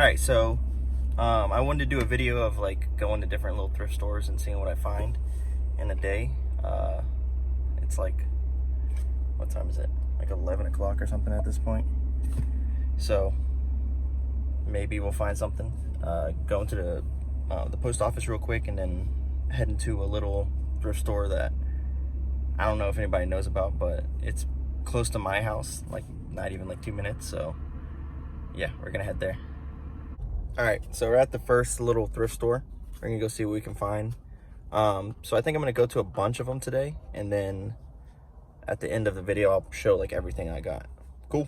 Alright, so I wanted to do a video of like going to different little thrift stores and seeing what I find in a day. It's like, what time is it? Like 11 o'clock or something at this point. So maybe we'll find something. Going to the post office real quick and then heading to a little thrift store that I don't know if anybody knows about, but it's close to my house, like not even like 2 minutes. So yeah, we're gonna head there. All right, so we're at the first little thrift store. We're gonna go see what we can find. So I think I'm gonna go to a bunch of them today, and then at the end of the video, I'll show like everything I got. Cool.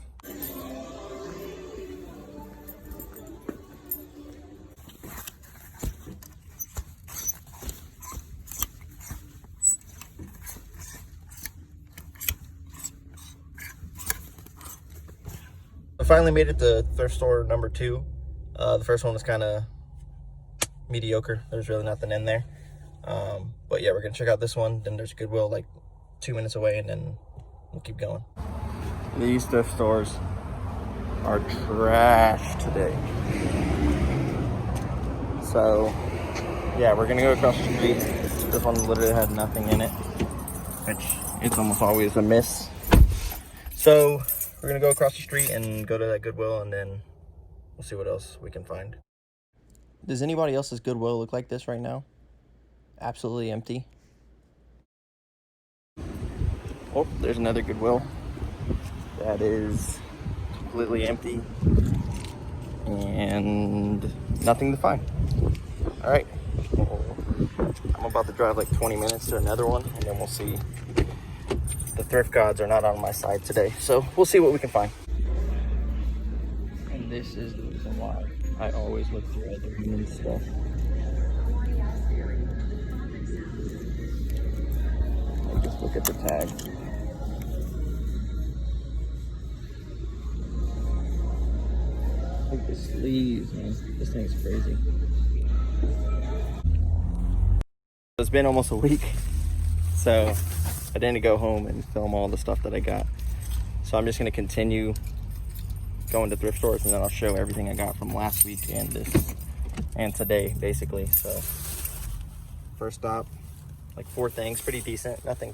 I finally made it to thrift store number 2. The first one was kind of mediocre. There's really nothing in there. But yeah, we're gonna check out this one. Then there's Goodwill like 2 minutes away, and then we'll keep going. These thrift stores are trash today. So yeah, we're gonna go across the street. This one literally had nothing in it, which it's almost always a miss. So we're gonna go across the street and go to that Goodwill, and then we'll see what else we can find. Does anybody else's Goodwill look like this right now? Absolutely empty. Oh, there's another Goodwill that is completely empty and nothing to find. All right, I'm about to drive like 20 minutes to another one, and then we'll see. The thrift gods are not on my side today, so we'll see what we can find. And this is the reason why I always look through other human stuff. I just look at the tag. Look at the sleeves, man. This thing's crazy. It's been almost a week, so I didn't go home and film all the stuff that I got. So I'm just gonna continue going to thrift stores, and then I'll show everything I got from last week and this and today, basically. So first stop, like 4 things, pretty decent, nothing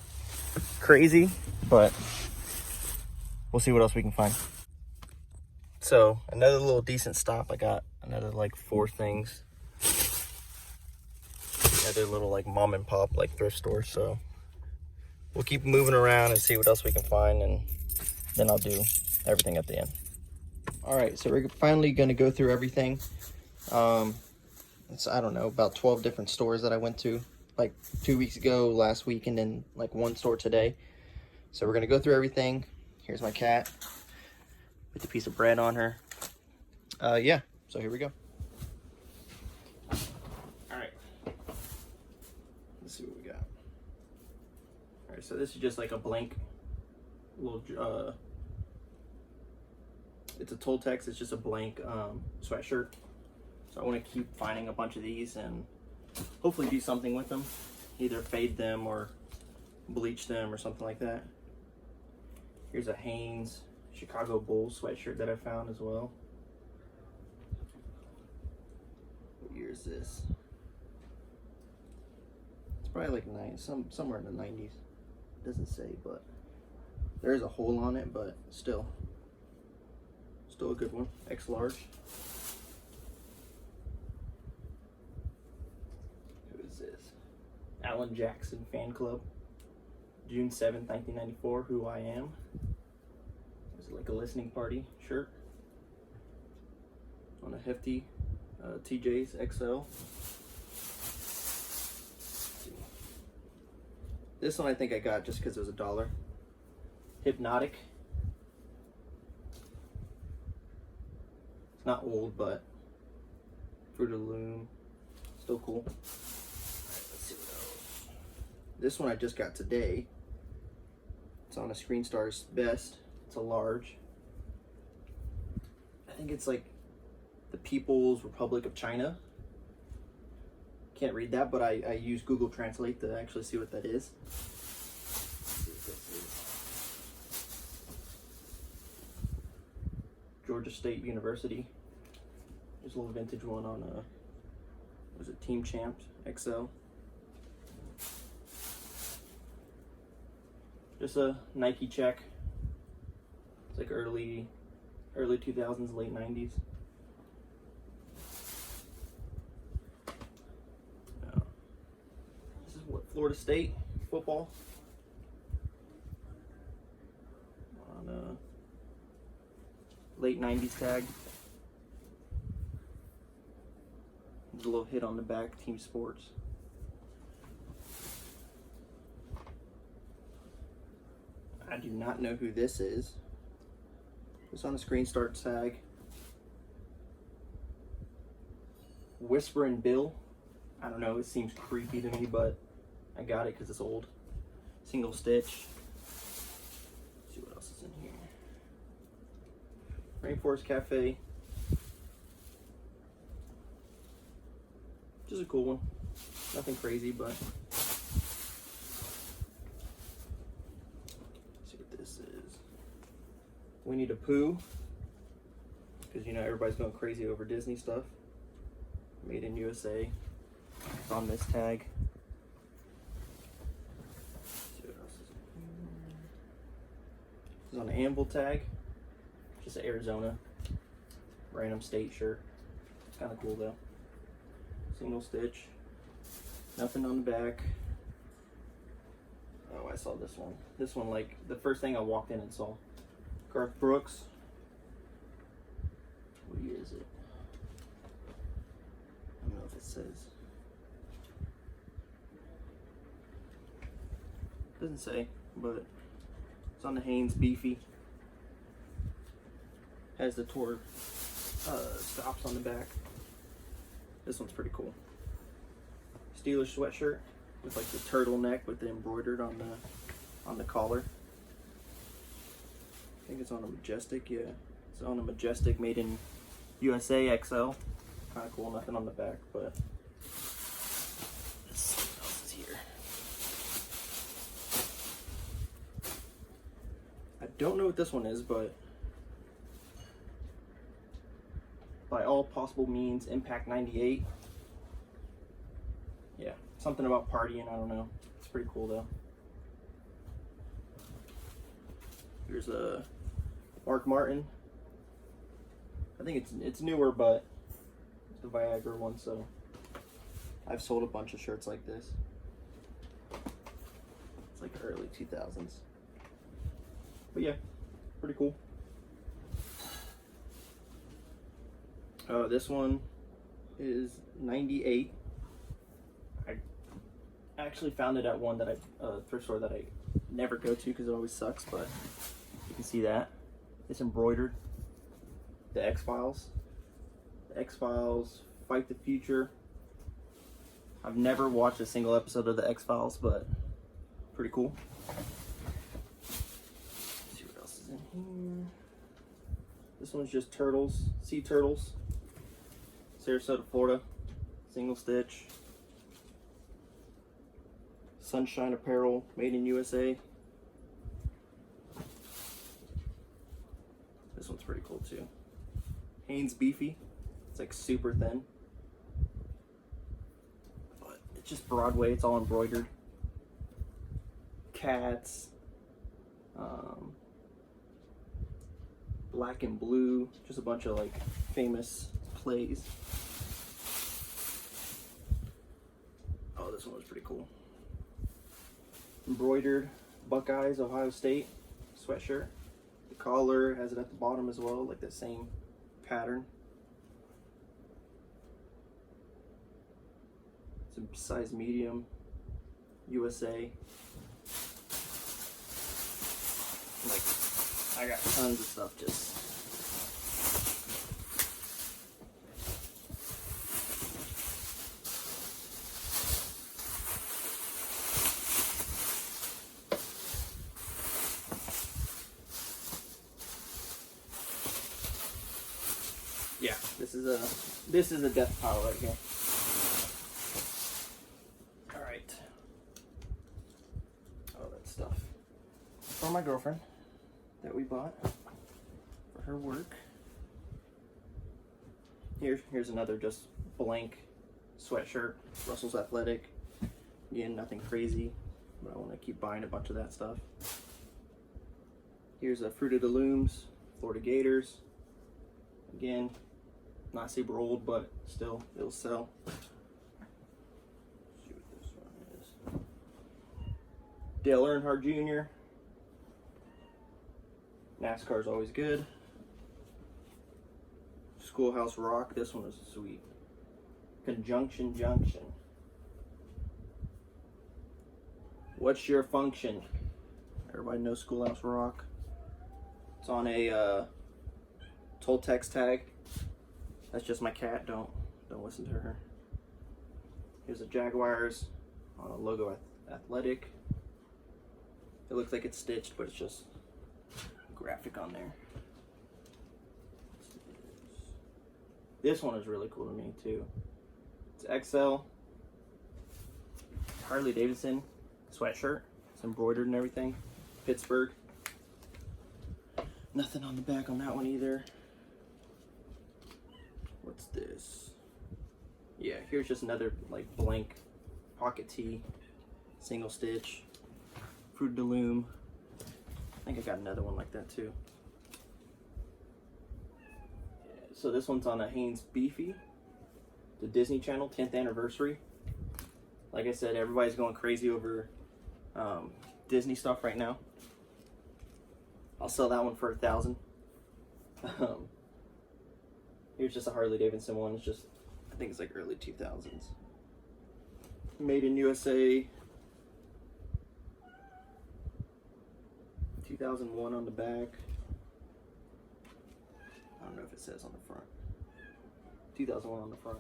crazy, but we'll see what else we can find. So another little decent stop. I got another like 4 things, another little like mom and pop like thrift store. So we'll keep moving around and see what else we can find, and then I'll do everything at the end. All right, so we're finally gonna go through everything. It's, I don't know, about 12 different stores that I went to, like 2 weeks ago, last week, and then like 1 store today. So we're gonna go through everything. Here's my cat with a piece of bread on her. Yeah, so here we go. All right, let's see what we got. All right, so this is just like a blank little, it's a Toltex, it's just a blank sweatshirt. So I want to keep finding a bunch of these and hopefully do something with them. Either fade them or bleach them or something like that. Here's a Hanes Chicago Bulls sweatshirt that I found as well. What year is this? It's probably like somewhere in the 90s. It doesn't say, but there is a hole on it, but still a good one. X large. Who is this? Alan Jackson Fan Club, June 7th, 1994. Who I Am. It's like a listening party shirt on a hefty TJ's XL. This one I think I got just because it was $1. Hypnotic. It's not old, but Fruit of the Loom, still cool. All right, let's see what else. This one I just got today. It's on a Screen Star's Best. It's a large. I think it's like the People's Republic of China. Can't read that, but I use Google Translate to actually see what that is. Let's see what this is. Georgia State University. There's a little vintage one on was it Team Champs XL? Just a Nike check. It's like early 2000s, late 90s. This is what, Florida State football on a late 90s tag. There's a little hit on the back, Team Sports. I do not know who this is. It's on a screen start tag. Whispering Bill. I don't know, it seems creepy to me, but I got it because it's old. Single stitch. Let's see what else is in here. Rainforest Cafe. Which is a cool one. Nothing crazy, but Winnie the Pooh, because you know everybody's going crazy over Disney stuff. Made in USA. It's on this tag. Let's see what else is in here. This is on the Anvil tag. Just an Arizona random state shirt. It's kind of cool though. Single stitch. Nothing on the back. Oh, I saw this one. This one, like the first thing I walked in and saw. Garth Brooks. What year is it? I don't know if it says. Doesn't say, but it's on the Hanes Beefy. Has the tour stops on the back. This one's pretty cool. Steelers sweatshirt with like the turtleneck with the embroidered on the collar. I think it's on a Majestic, yeah. It's on a Majestic made in USA XL. Kind of cool, nothing on the back, but let's see what else is here. I don't know what this one is, but by all possible means, Impact 98. Yeah, something about partying, I don't know. It's pretty cool though. Here's a Mark Martin. I think it's newer, but it's the Viagra one, so I've sold a bunch of shirts like this. It's like early 2000s. But yeah, pretty cool. This one is 98. I actually found it at one that thrift store that I never go to because it always sucks, but you can see that. It's embroidered. The X-Files. The X-Files, Fight the Future. I've never watched a single episode of the X-Files, but pretty cool. Let's see what else is in here. This one's just turtles, sea turtles. Sarasota, Florida. Single stitch. Sunshine Apparel, made in USA. This one's pretty cool too. Hanes Beefy. It's like super thin. But it's just Broadway, it's all embroidered. Cats. Black and Blue. Just a bunch of like famous plays. Oh, this one was pretty cool. Embroidered Buckeyes, Ohio State sweatshirt. The collar has it at the bottom as well, like that same pattern. It's a size medium, USA. Like, I got tons of stuff just. Yeah, this is a death pile right here. All right. Oh, that stuff for my girlfriend that we bought for her work. Here's another just blank sweatshirt, Russell's Athletic. Again, nothing crazy, but I want to keep buying a bunch of that stuff. Here's a Fruit of the Looms, Florida Gators. Again, not super old, but still, it'll sell. Let's see what this one is. Dale Earnhardt Jr. NASCAR's always good. Schoolhouse Rock, this one is sweet. Conjunction Junction. What's your function? Everybody knows Schoolhouse Rock. It's on a Toltecs tag. That's just my cat. Don't listen to her. Here's a Jaguars on a logo Athletic. It looks like it's stitched, but it's just graphic on there. This one is really cool to me too. It's XL. Harley Davidson sweatshirt. It's embroidered and everything. Pittsburgh. Nothing on the back on that one either. What's this? Yeah, here's just another like blank pocket tee, single stitch, Fruit of the Loom. I think I got another one like that too. Yeah, so this one's on a Hanes Beefy, the Disney Channel 10th anniversary. Like I said, everybody's going crazy over Disney stuff right now. I'll sell that one for $1,000. Here's just a Harley Davidson one. It's just, I think it's like early 2000s. Made in USA. 2001 on the back. I don't know if it says on the front. 2001 on the front.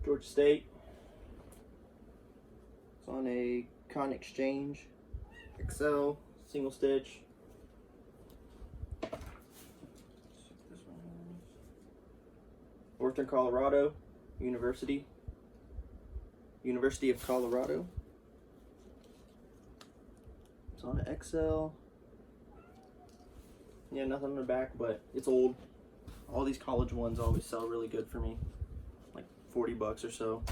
Georgia State. It's on a Con Exchange XL single stitch. Northern Colorado University of Colorado. It's on an XL. Yeah, nothing on the back, but it's old. All these college ones always sell really good for me, like 40 bucks or so.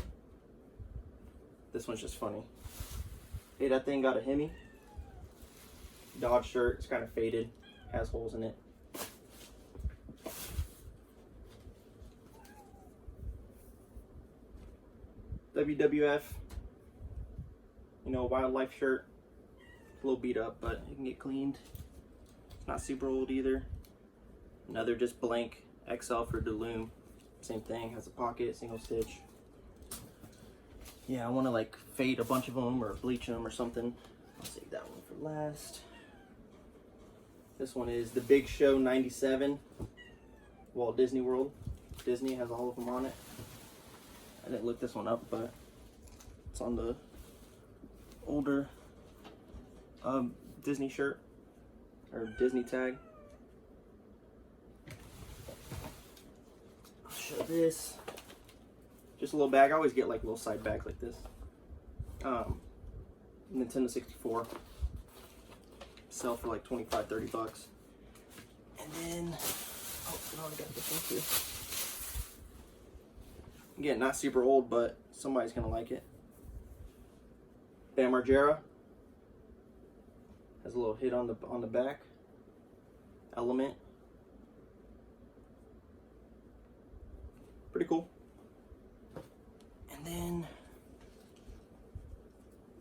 This one's just funny. Hey, that thing got a Hemi. Dodge shirt. It's kind of faded. Has holes in it. WWF. You know, wildlife shirt. A little beat up, but it can get cleaned. It's not super old either. Another just blank XL for Duluth. Same thing. Has a pocket, single stitch. Yeah, I want to like fade a bunch of them or bleach them or something. I'll save that one for last. This one is the Big Show 97. Walt Disney World. Disney has all of them on it. I didn't look this one up, but it's on the older Disney shirt or Disney tag. I'll show this. Just a little bag. I always get like little side bags like this. Nintendo 64. Sell for like 25, 30 bucks. And then, oh, no, I got this one too. Again, not super old, but somebody's gonna like it. Bam Margera. Has a little hit on the back. Element. Pretty cool. And then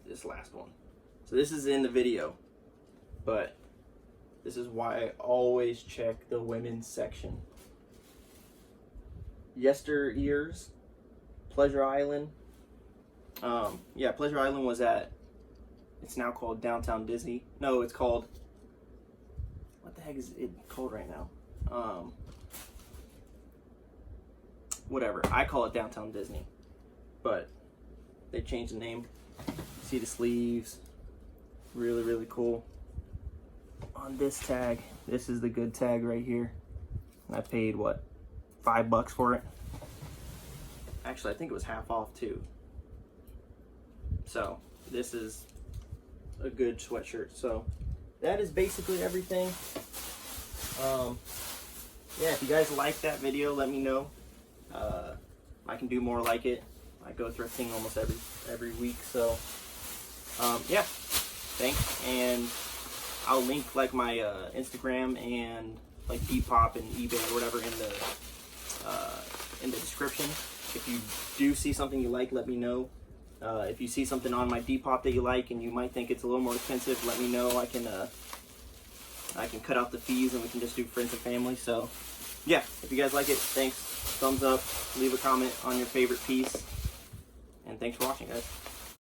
this last one. So this is in the video, but this is why I always check the women's section. Yesteryears, Pleasure Island. Yeah, Pleasure Island was at, it's now called Downtown Disney. No, it's called, what the heck is it called right now? Whatever, I call it Downtown Disney, but they changed the name. See the sleeves, really, really cool. On this tag, this is the good tag right here. And I paid, what, $5 for it? Actually, I think it was half off too. So, this is a good sweatshirt. So, that is basically everything. Yeah, if you guys like that video, let me know. I can do more like it. I go thrifting almost every week, so yeah, thanks. And I'll link like my Instagram and like Depop and eBay or whatever in the description. If you do see something you like, let me know. If you see something on my Depop that you like and you might think it's a little more expensive, let me know. I can cut out the fees and we can just do friends and family. So yeah, if you guys like it, thanks. Thumbs up, leave a comment on your favorite piece, and thanks for watching, guys.